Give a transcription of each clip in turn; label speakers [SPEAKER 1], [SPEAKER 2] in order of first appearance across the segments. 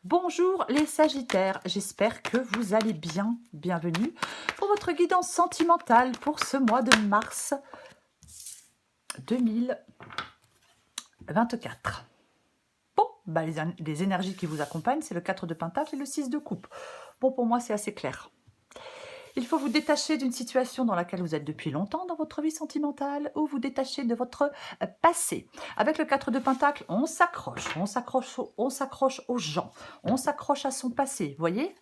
[SPEAKER 1] Bonjour les Sagittaires, j'espère que vous allez bien. Bienvenue pour votre guidance sentimentale pour ce mois de mars 2024. Bon, les énergies qui vous accompagnent, c'est le 4 de Pentacle et le 6 de Coupe. Bon, pour moi, c'est assez clair. Il faut vous détacher d'une situation dans laquelle vous êtes depuis longtemps dans votre vie sentimentale ou vous détacher de votre passé. Avec le 4 de Pentacle, on s'accroche aux gens, on s'accroche à son passé. Vous voyez,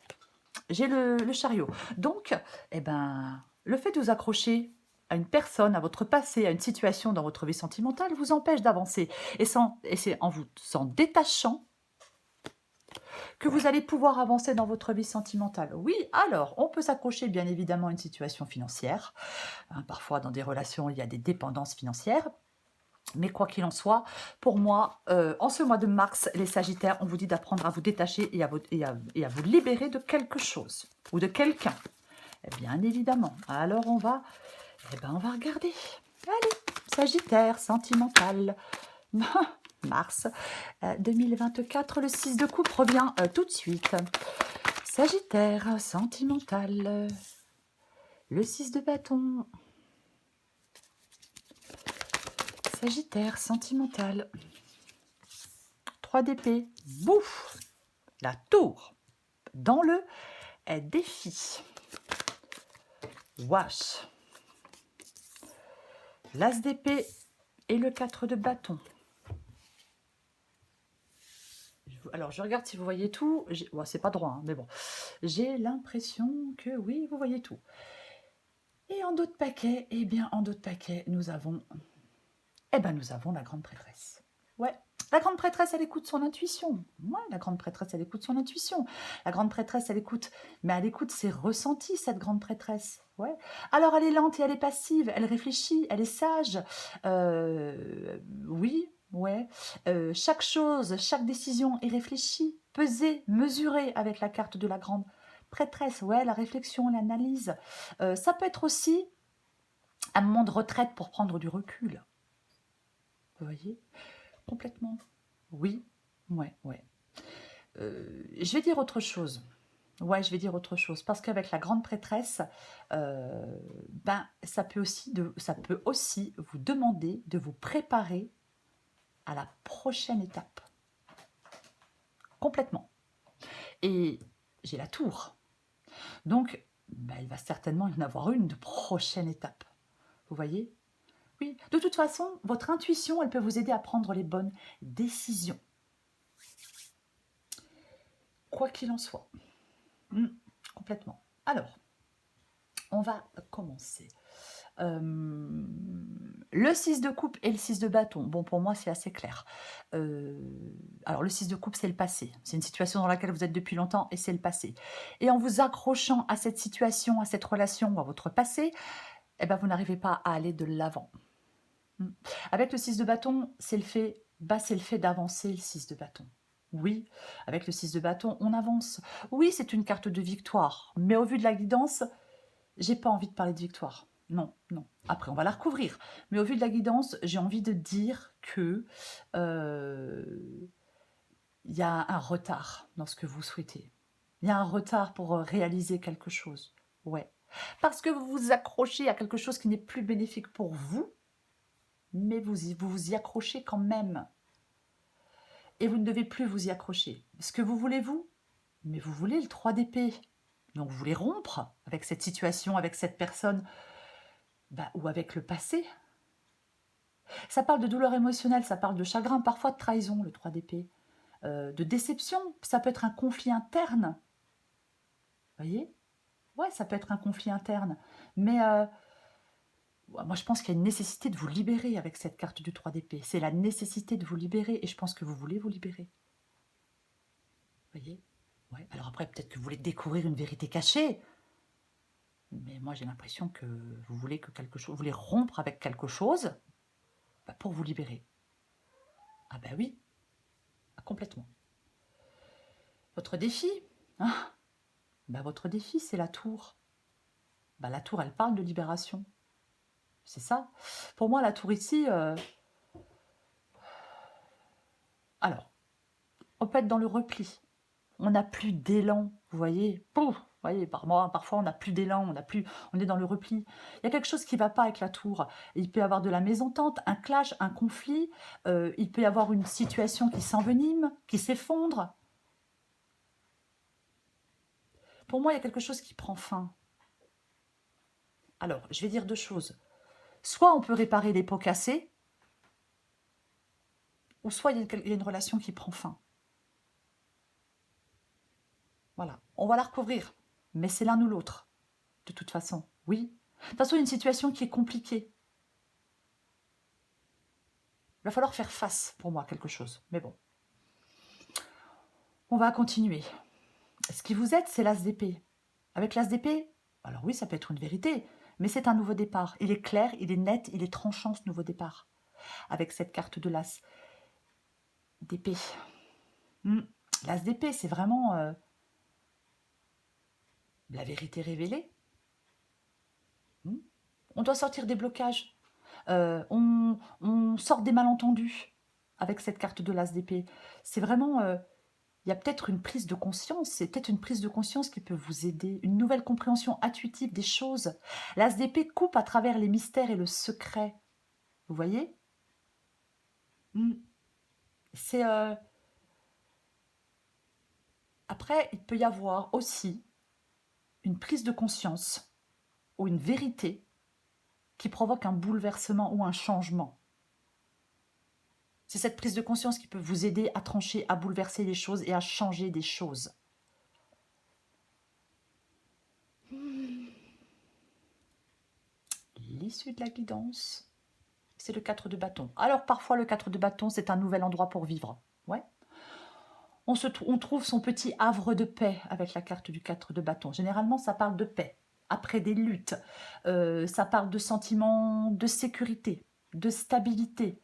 [SPEAKER 1] j'ai le chariot. Donc, le fait de vous accrocher à une personne, à votre passé, à une situation dans votre vie sentimentale vous empêche d'avancer. Et c'est en vous en détachant que vous allez pouvoir avancer dans votre vie sentimentale. Oui, alors, on peut s'accrocher bien évidemment à une situation financière. Parfois, dans des relations, il y a des dépendances financières. Mais quoi qu'il en soit, pour moi, en ce mois de mars, les Sagittaires, on vous dit d'apprendre à vous détacher et à vous libérer de quelque chose ou de quelqu'un. Bien évidemment. Alors, on va regarder. Allez, Sagittaire, sentimental. Mars 2024, le 6 de coupe revient tout de suite. Sagittaire, sentimental. Le 6 de bâton. Sagittaire, sentimental. 3 d'épée. Bouf. La tour. Dans le défi. Wash. L'as d'épée et le 4 de bâton. Alors, je regarde si vous voyez tout. Bon, c'est pas droit, hein, mais bon. J'ai l'impression que oui, vous voyez tout. Et en dos de paquet, en dos de paquet, nous avons la grande prêtresse. Ouais, la grande prêtresse, elle écoute son intuition. Ouais, la grande prêtresse, elle écoute son intuition. La grande prêtresse, elle écoute ses ressentis, cette grande prêtresse. Ouais. Alors, elle est lente et elle est passive, elle réfléchit, elle est sage. Oui, ouais. Chaque chose, chaque décision est réfléchie, pesée, mesurée avec la carte de la grande prêtresse. Ouais, la réflexion, l'analyse. Ça peut être aussi un moment de retraite pour prendre du recul. Vous voyez? Complètement. Oui, ouais. Je vais dire autre chose. Ouais, je vais dire autre chose. Parce qu'avec la grande prêtresse, ça peut aussi vous demander de vous préparer à la prochaine étape. Complètement. Et j'ai la tour. Donc, il va certainement y en avoir une de prochaine étape. Vous voyez? Oui. De toute façon, votre intuition, elle peut vous aider à prendre les bonnes décisions. Quoi qu'il en soit. Complètement. Alors, on va commencer. Le 6 de coupe et le 6 de bâton. Bon, pour moi, c'est assez clair. Alors, le 6 de coupe, c'est le passé. C'est une situation dans laquelle vous êtes depuis longtemps et c'est le passé. Et en vous accrochant à cette situation, à cette relation ou à votre passé, vous n'arrivez pas à aller de l'avant. Avec le 6 de bâton, c'est le fait d'avancer, le 6 de bâton. Oui, avec le 6 de bâton, on avance. Oui, c'est une carte de victoire. Mais au vu de la guidance, j'ai pas envie de parler de victoire. Non. Après, on va la recouvrir. Mais au vu de la guidance, j'ai envie de dire que il y a un retard dans ce que vous souhaitez. Il y a un retard pour réaliser quelque chose. Ouais. Parce que vous vous accrochez à quelque chose qui n'est plus bénéfique pour vous, mais vous y accrochez quand même. Et vous ne devez plus vous y accrocher. Ce que vous voulez, vous, mais vous voulez le 3 d'épée. Donc vous voulez rompre avec cette situation, avec cette personne, ou avec le passé. Ça parle de douleur émotionnelle, ça parle de chagrin, parfois de trahison, le 3 d'épée. De déception, ça peut être un conflit interne. Vous voyez? Ouais, ça peut être un conflit interne. Mais moi, je pense qu'il y a une nécessité de vous libérer avec cette carte du 3 d'épée. C'est la nécessité de vous libérer et je pense que vous voulez vous libérer. Vous voyez? Ouais. Alors après, peut-être que vous voulez découvrir une vérité cachée. Mais moi, j'ai l'impression que vous voulez vous voulez rompre avec quelque chose pour vous libérer. Ah ben oui, complètement. Votre défi, votre défi, c'est la tour. La tour, elle parle de libération. C'est ça. Pour moi, la tour ici, alors, on peut être dans le repli. on n'a plus d'élan, vous voyez. Pouf, vous voyez, parfois on n'a plus d'élan, on est dans le repli. Il y a quelque chose qui ne va pas avec la tour. Il peut y avoir de la mésentente, un clash, un conflit. Il peut y avoir une situation qui s'envenime, qui s'effondre. Pour moi, il y a quelque chose qui prend fin. Alors, je vais dire deux choses. Soit on peut réparer les pots cassés, ou soit il y a une relation qui prend fin. Voilà, on va la recouvrir, mais c'est l'un ou l'autre, de toute façon. Oui. De toute façon, il y a une situation qui est compliquée. Il va falloir faire face, pour moi, à quelque chose. Mais bon. On va continuer. Ce qui vous aide, c'est l'as d'épée. Avec l'as d'épée, alors oui, ça peut être une vérité, mais c'est un nouveau départ. Il est clair, il est net, il est tranchant, ce nouveau départ. Avec cette carte de l'as d'épée. L'as d'épée, c'est vraiment la vérité révélée. On doit sortir des blocages. On sort des malentendus avec cette carte de l'as d'épée. C'est vraiment... il y a peut-être une prise de conscience, c'est peut-être une prise de conscience qui peut vous aider, une nouvelle compréhension intuitive des choses. L'as d'épée coupe à travers les mystères et le secret. Vous voyez? C'est... Après, il peut y avoir aussi une prise de conscience ou une vérité qui provoque un bouleversement ou un changement. C'est cette prise de conscience qui peut vous aider à trancher, à bouleverser les choses et à changer des choses. L'issue de la guidance, c'est le 4 de bâton. Alors parfois le 4 de bâton, c'est un nouvel endroit pour vivre. Ouais. On trouve son petit havre de paix avec la carte du 4 de bâton. Généralement, ça parle de paix, après des luttes. Ça parle de sentiments de sécurité, de stabilité.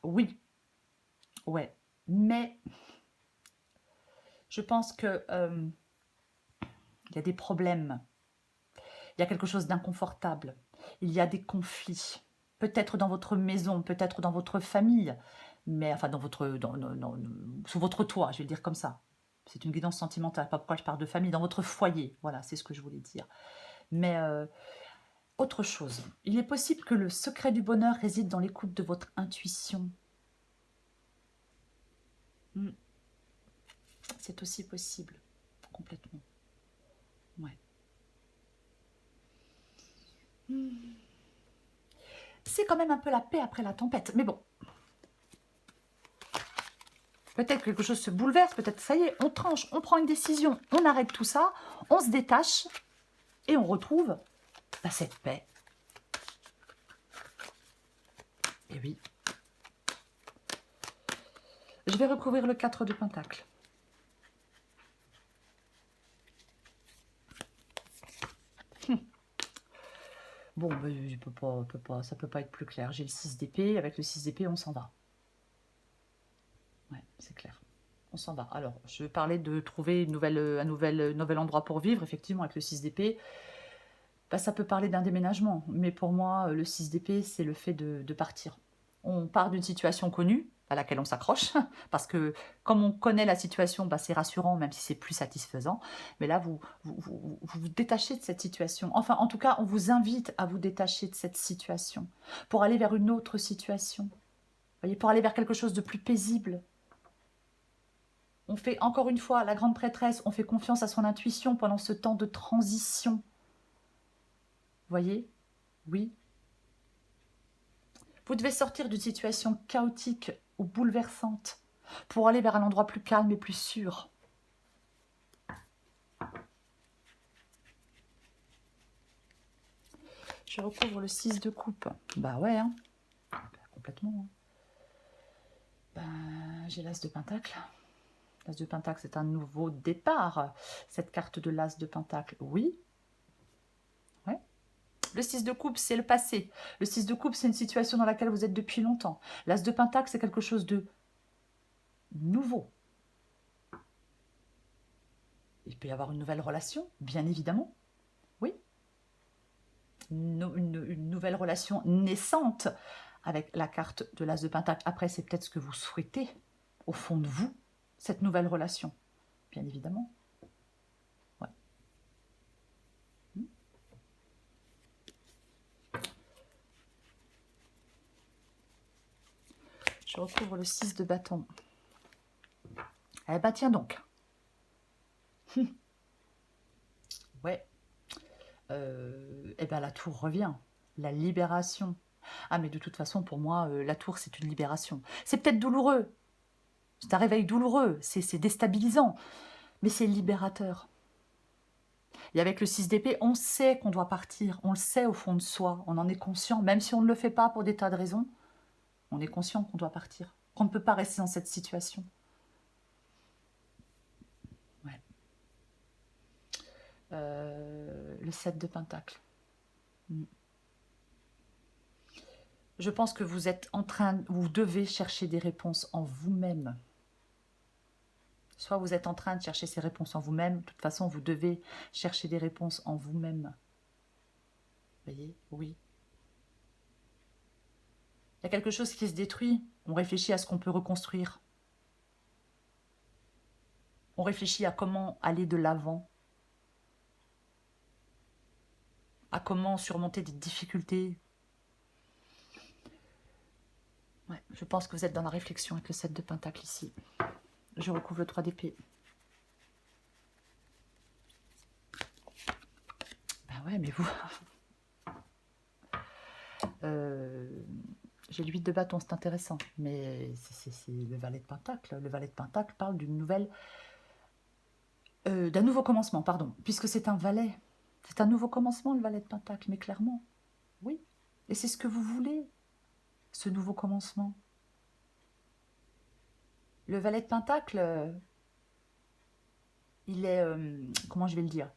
[SPEAKER 1] Oui, ouais. Mais je pense que il y a des problèmes. Il y a quelque chose d'inconfortable. Il y a des conflits. Peut-être dans votre maison, peut-être dans votre famille, mais enfin sous votre toit, je vais le dire comme ça. C'est une guidance sentimentale, pas pourquoi je parle de famille, dans votre foyer. Voilà, c'est ce que je voulais dire. Mais autre chose, il est possible que le secret du bonheur réside dans l'écoute de votre intuition. C'est aussi possible, complètement. Ouais. C'est quand même un peu la paix après la tempête, mais bon. Peut-être quelque chose se bouleverse, peut-être ça y est, on tranche, on prend une décision, on arrête tout ça, on se détache et on retrouve cette paix. Et oui. Je vais recouvrir le 4 de Pentacle. Bon, ça peut pas être plus clair. J'ai le 6 d'épée, avec le 6 d'épée, on s'en va. Ouais, c'est clair. On s'en va. Alors, je parlais de trouver un nouvel endroit pour vivre, effectivement, avec le 6 d'épée. Bah, ça peut parler d'un déménagement, mais pour moi, le 6 d'épée, c'est le fait de partir. On part d'une situation connue, à laquelle on s'accroche, parce que comme on connaît la situation, bah, c'est rassurant, même si c'est plus satisfaisant. Mais là, vous détachez de cette situation. Enfin, en tout cas, on vous invite à vous détacher de cette situation, pour aller vers une autre situation. Vous voyez, pour aller vers quelque chose de plus paisible. On fait, encore une fois, la grande prêtresse, on fait confiance à son intuition pendant ce temps de transition. Vous voyez? Oui. Vous devez sortir d'une situation chaotique ou bouleversante pour aller vers un endroit plus calme et plus sûr. Je recouvre le 6 de coupe. Bah ouais, hein. Complètement. Ben, j'ai l'as de pentacle. L'as de pentacle, c'est un nouveau départ. Cette carte de l'as de pentacle, oui. Ouais. Le 6 de coupe, c'est le passé. Le 6 de coupe, c'est une situation dans laquelle vous êtes depuis longtemps. L'as de pentacle, c'est quelque chose de nouveau. Il peut y avoir une nouvelle relation, bien évidemment. Oui. Une nouvelle relation naissante avec la carte de l'as de pentacle. Après, c'est peut-être ce que vous souhaitez au fond de vous. cette nouvelle relation, bien évidemment. Ouais. Je recouvre le 6 de bâton. Eh ben tiens donc. Ouais. Eh ben la tour revient. La libération. Ah mais de toute façon, pour moi, la tour, c'est une libération. C'est peut-être douloureux. C'est un réveil douloureux. C'est déstabilisant. Mais c'est libérateur. Et avec le 6 d'épée, on sait qu'on doit partir. On le sait au fond de soi. On en est conscient. Même si on ne le fait pas pour des tas de raisons, on est conscient qu'on doit partir. Qu'on ne peut pas rester dans cette situation. Ouais. Le 7 de pentacle. Je pense que vous êtes en train, vous devez chercher des réponses en vous-même. Soit vous êtes en train de chercher ces réponses en vous-même, de toute façon, vous devez chercher des réponses en vous-même. Vous voyez? Oui. Il y a quelque chose qui se détruit. On réfléchit à ce qu'on peut reconstruire. On réfléchit à comment aller de l'avant. À comment surmonter des difficultés. Ouais, je pense que vous êtes dans la réflexion avec le 7 de pentacle ici. Je recouvre le 3 d'épée. Ben ouais, mais vous... J'ai le 8 de bâton, c'est intéressant. Mais c'est le valet de pentacle. Le valet de pentacle parle d'une nouvelle... d'un nouveau commencement, pardon. Puisque c'est un valet. C'est un nouveau commencement, le valet de pentacle. Mais clairement, oui. Et c'est ce que vous voulez, ce nouveau commencement. Le valet de pentacle, il est... comment je vais le dire?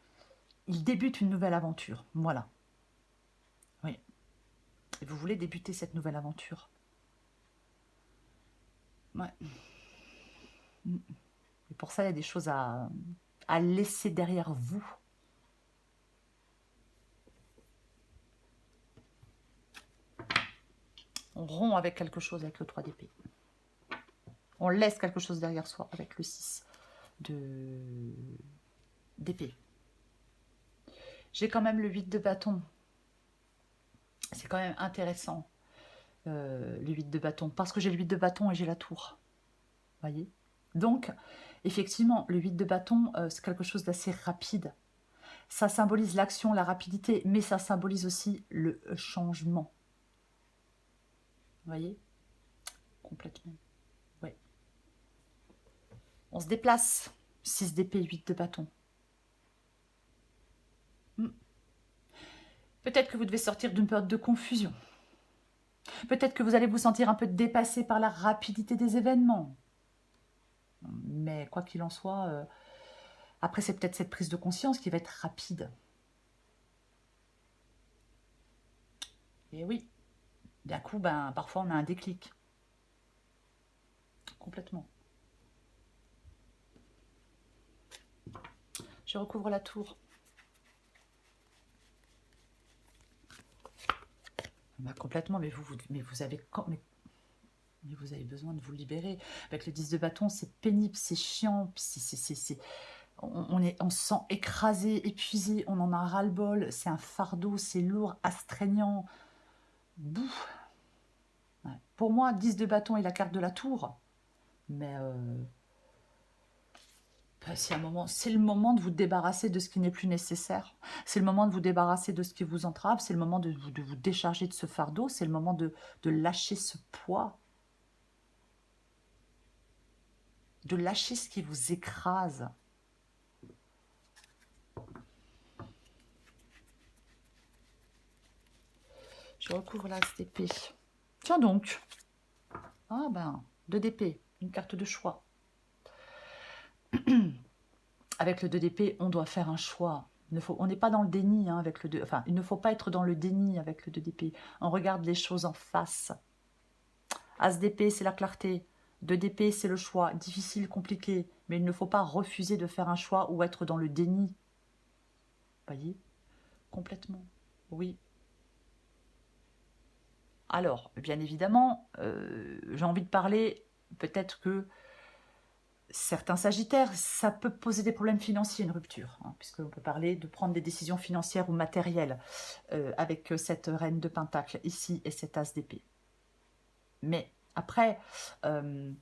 [SPEAKER 1] Il débute une nouvelle aventure. Voilà. Oui. Et vous voulez débuter cette nouvelle aventure. Ouais. Et pour ça, il y a des choses à laisser derrière vous. On rompt avec quelque chose avec le 3 d'épée. On laisse quelque chose derrière soi avec le 6 d'épée. J'ai quand même le 8 de bâton. C'est quand même intéressant, le 8 de bâton. Parce que j'ai le 8 de bâton et j'ai la tour. Voyez? Donc, effectivement, le 8 de bâton, c'est quelque chose d'assez rapide. Ça symbolise l'action, la rapidité, mais ça symbolise aussi le changement. Vous voyez? Complètement. Oui. On se déplace. 6 d'épée, 8 de bâton. Peut-être que vous devez sortir d'une période de confusion. Peut-être que vous allez vous sentir un peu dépassé par la rapidité des événements. Mais quoi qu'il en soit, après c'est peut-être cette prise de conscience qui va être rapide. Et oui, d'un coup, ben, parfois on a un déclic. Complètement. Je recouvre la tour. Ben, complètement, mais vous avez... Mais vous avez besoin de vous libérer. Avec le 10 de bâton, c'est pénible, c'est chiant, on se sent écrasé, épuisé, on en a ras-le-bol, c'est un fardeau, c'est lourd, astreignant. Bouf. Ouais. Pour moi, 10 de bâton est la carte de la tour. Mais c'est le moment de vous débarrasser de ce qui n'est plus nécessaire. C'est le moment de vous débarrasser de ce qui vous entrave. C'est le moment de vous décharger de ce fardeau. C'est le moment de lâcher ce poids. De lâcher ce qui vous écrase. Je recouvre l'as d'épée. Tiens donc. Ah ben, 2 d'épée, une carte de choix. Avec le 2 d'épée, on doit faire un choix. On n'est pas dans le déni hein, avec le 2. Enfin, il ne faut pas être dans le déni avec le 2 d'épée. On regarde les choses en face. As d'épée, c'est la clarté. 2 d'épée, c'est le choix. Difficile, compliqué. Mais il ne faut pas refuser de faire un choix ou être dans le déni. Voyez? Complètement. Oui. Alors, bien évidemment, j'ai envie de parler, peut-être que Certains sagittaires, ça peut poser des problèmes financiers, une rupture, hein, puisqu'on peut parler de prendre des décisions financières ou matérielles avec cette reine de Pentacle ici et cet as d'épée. Mais après, euh,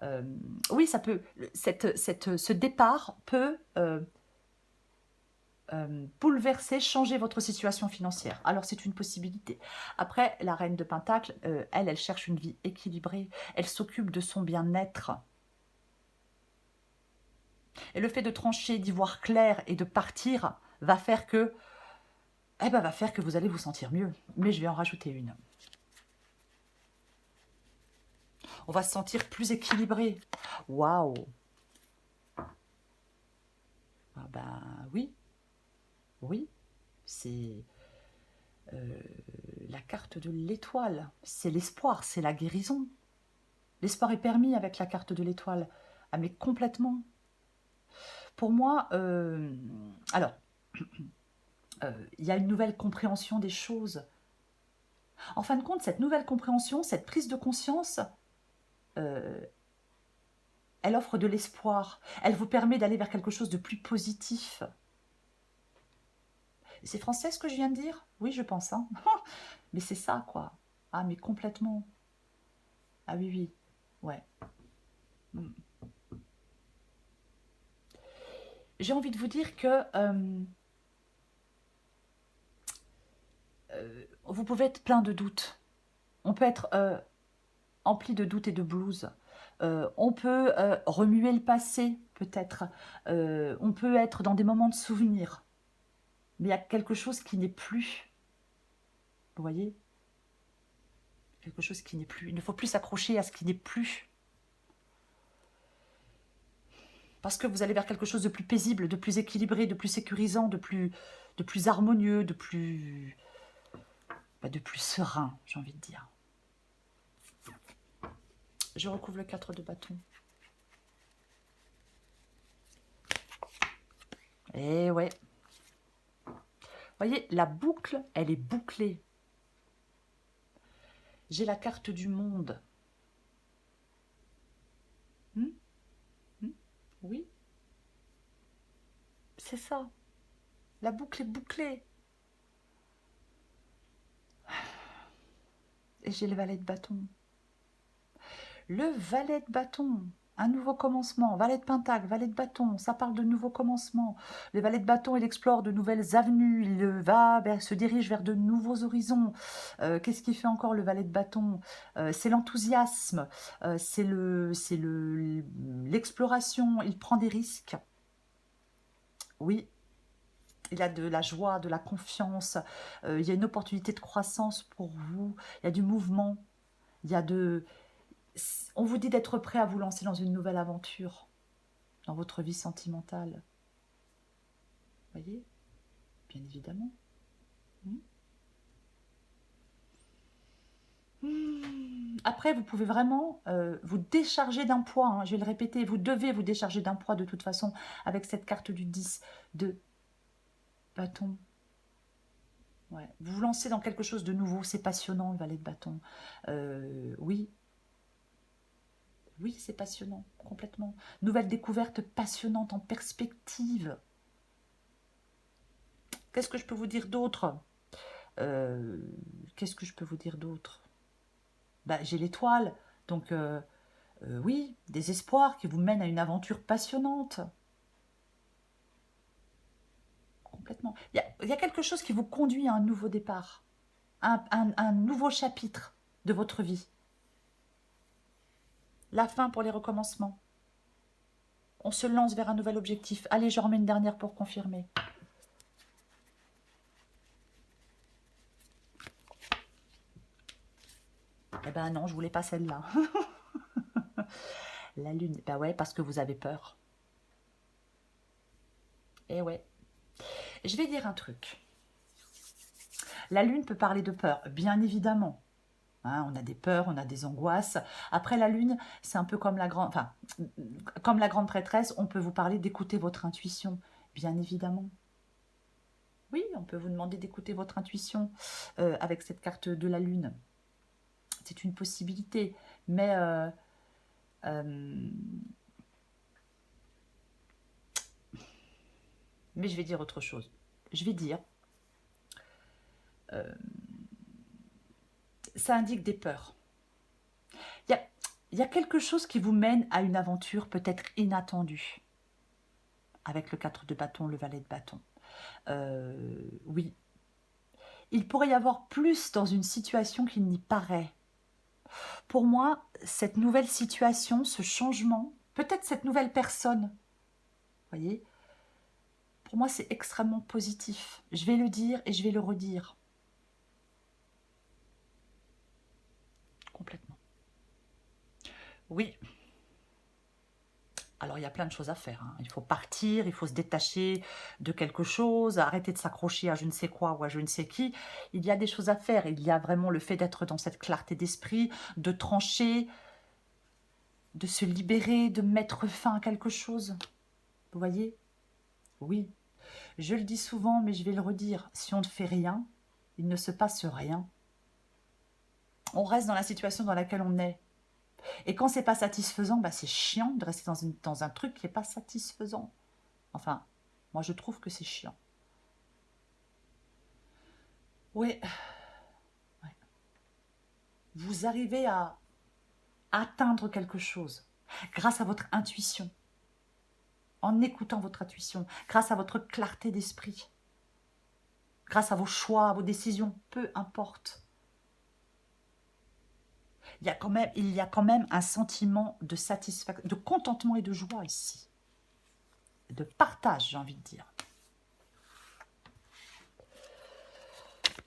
[SPEAKER 1] euh, oui, ça peut, ce départ peut bouleverser, changer votre situation financière. Alors c'est une possibilité. Après, la reine de Pentacle, elle cherche une vie équilibrée. Elle s'occupe de son bien-être. Et le fait de trancher, d'y voir clair et de partir va faire que, va faire que vous allez vous sentir mieux. Mais je vais en rajouter une. On va se sentir plus équilibré. Waouh! Ah ben oui, oui, c'est la carte de l'étoile. C'est l'espoir, c'est la guérison. L'espoir est permis avec la carte de l'étoile. Ah mais complètement. Pour moi, alors, il y a une nouvelle compréhension des choses. En fin de compte, cette nouvelle compréhension, cette prise de conscience, elle offre de l'espoir. Elle vous permet d'aller vers quelque chose de plus positif. C'est français ce que je viens de dire? Oui, je pense. Hein. Mais c'est ça, quoi. Ah, mais complètement. Ah oui, oui. Ouais. Mm. J'ai envie de vous dire que vous pouvez être plein de doutes. On peut être empli de doutes et de blues. On peut remuer le passé, peut-être. On peut être dans des moments de souvenirs. Mais il y a quelque chose qui n'est plus. Vous voyez? Quelque chose qui n'est plus. Il ne faut plus s'accrocher à ce qui n'est plus. Parce que vous allez vers quelque chose de plus paisible, de plus équilibré, de plus sécurisant, de plus harmonieux, de plus serein, j'ai envie de dire. Je recouvre le 4 de bâton. Et ouais. Vous voyez, la boucle, elle est bouclée. J'ai la carte du monde. Hmm. Oui, c'est ça. La boucle est bouclée. Et j'ai le valet de bâton. Le valet de bâton, un nouveau commencement. Valet de pentacle, valet de bâton, ça parle de nouveau commencement. Le valet de bâton, il explore de nouvelles avenues, se dirige vers de nouveaux horizons. Qu'est-ce qui fait encore le valet de bâton? C'est l'enthousiasme, l'exploration, il prend des risques. Oui, il a de la joie, de la confiance, il y a une opportunité de croissance pour vous, il y a du mouvement, il y a de... On vous dit d'être prêt à vous lancer dans une nouvelle aventure, dans votre vie sentimentale. Vous voyez? Bien évidemment. Après, vous pouvez vraiment vous décharger d'un poids, hein, je vais le répéter, vous devez vous décharger d'un poids de toute façon avec cette carte du 10 de bâton. Ouais. Vous vous lancez dans quelque chose de nouveau, c'est passionnant le valet de bâton. Oui, oui, c'est passionnant, complètement. Nouvelle découverte passionnante en perspective. Qu'est-ce que je peux vous dire d'autre? Qu'est-ce que je peux vous dire d'autre? Bah, j'ai l'étoile, donc oui, des espoirs qui vous mènent à une aventure passionnante. Complètement. Il y a quelque chose qui vous conduit à un nouveau départ, un nouveau chapitre de votre vie. La fin pour les recommencements. On se lance vers un nouvel objectif. Allez, j'en remets une dernière pour confirmer. Eh ben non, je voulais pas celle-là. La lune. Ben ouais, parce que vous avez peur. Eh ouais. Je vais dire un truc. La lune peut parler de peur, bien évidemment. Hein, on a des peurs, on a des angoisses. Après la lune, c'est un peu comme comme la grande prêtresse, on peut vous parler d'écouter votre intuition, bien évidemment. Oui, on peut vous demander d'écouter votre intuition avec cette carte de la lune. C'est une possibilité, mais Mais je vais dire autre chose. Je vais dire, ça indique des peurs. Il y a quelque chose qui vous mène à une aventure peut-être inattendue. Avec le 4 de bâton, le valet de bâton. Oui. Il pourrait y avoir plus dans une situation qu'il n'y paraît. Pour moi, cette nouvelle situation, ce changement, peut-être cette nouvelle personne, voyez, pour moi, c'est extrêmement positif. Je vais le dire et je vais le redire. Complètement. Oui. Alors, il y a plein de choses à faire. Hein. Il faut partir, il faut se détacher de quelque chose, arrêter de s'accrocher à je ne sais quoi ou à je ne sais qui. Il y a des choses à faire. Il y a vraiment le fait d'être dans cette clarté d'esprit, de trancher, de se libérer, de mettre fin à quelque chose. Vous voyez? Oui. Je le dis souvent, mais je vais le redire. Si on ne fait rien, il ne se passe rien. On reste dans la situation dans laquelle on est. Et quand c'est pas satisfaisant, bah c'est chiant de rester dans un truc qui n'est pas satisfaisant. Enfin, moi je trouve que c'est chiant. Oui. Ouais. Vous arrivez à atteindre quelque chose grâce à votre intuition, en écoutant votre intuition, grâce à votre clarté d'esprit, grâce à vos choix, à vos décisions, peu importe. Il y a quand même un sentiment de satisfaction, de contentement et de joie ici. De partage, j'ai envie de dire.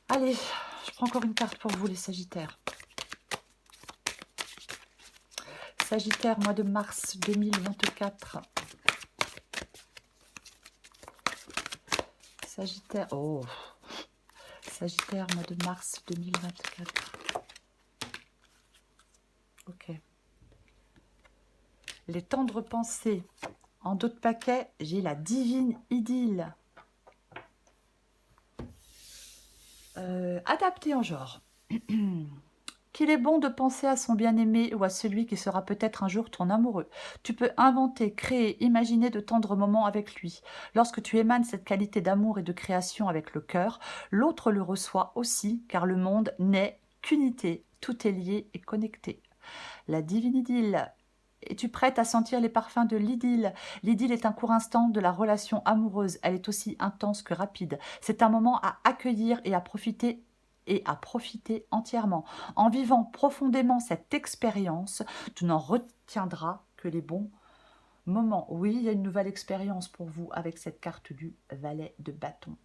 [SPEAKER 1] Allez, je prends encore une carte pour vous, les Sagittaires. Sagittaire, mois de mars 2024. Sagittaire, oh. Sagittaire, mois de mars 2024. Ok. Les tendres pensées. En d'autres paquets, j'ai la divine idylle. Adapté en genre. Qu'il est bon de penser à son bien-aimé ou à celui qui sera peut-être un jour ton amoureux. Tu peux inventer, créer, imaginer de tendres moments avec lui. Lorsque tu émanes cette qualité d'amour et de création avec le cœur, l'autre le reçoit aussi, car le monde n'est qu'unité. Tout est lié et connecté. La divine idylle. Es-tu prête à sentir les parfums de l'idylle? L'idylle est un court instant de la relation amoureuse. Elle est aussi intense que rapide. C'est un moment à accueillir et à profiter entièrement. En vivant profondément cette expérience, tu n'en retiendras que les bons moments. Oui, il y a une nouvelle expérience pour vous avec cette carte du valet de bâton.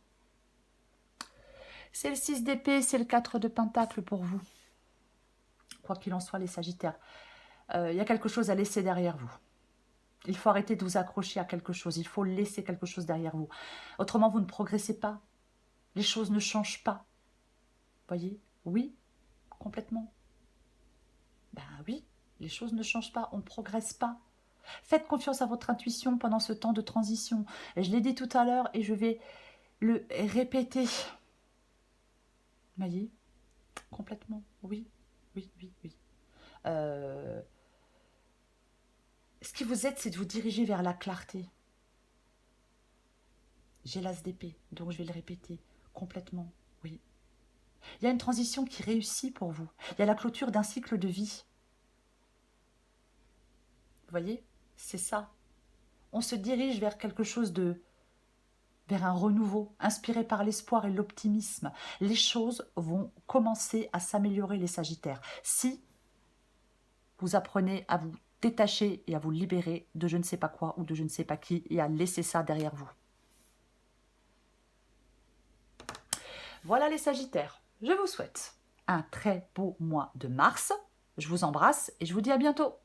[SPEAKER 1] C'est le 6 d'épée, c'est le 4 de pentacle pour vous. Quoi qu'il en soit, les Sagittaires. Il y a quelque chose à laisser derrière vous. Il faut arrêter de vous accrocher à quelque chose. Il faut laisser quelque chose derrière vous. Autrement, vous ne progressez pas. Les choses ne changent pas. Voyez? Oui, complètement. Ben oui, les choses ne changent pas. On ne progresse pas. Faites confiance à votre intuition pendant ce temps de transition. Et je l'ai dit tout à l'heure et je vais le répéter. Voyez? Complètement. Oui, oui, oui, oui. Ce qui vous aide, c'est de vous diriger vers la clarté. J'ai l'as d'épée, donc je vais le répéter complètement, oui. Il y a une transition qui réussit pour vous. Il y a la clôture d'un cycle de vie. Vous voyez? C'est ça. On se dirige vers quelque chose vers un renouveau, inspiré par l'espoir et l'optimisme. Les choses vont commencer à s'améliorer, les Sagittaires. Si vous apprenez à vous détacher et à vous libérer de je ne sais pas quoi ou de je ne sais pas qui et à laisser ça derrière vous. Voilà les Sagittaires, je vous souhaite un très beau mois de mars. Je vous embrasse et je vous dis à bientôt.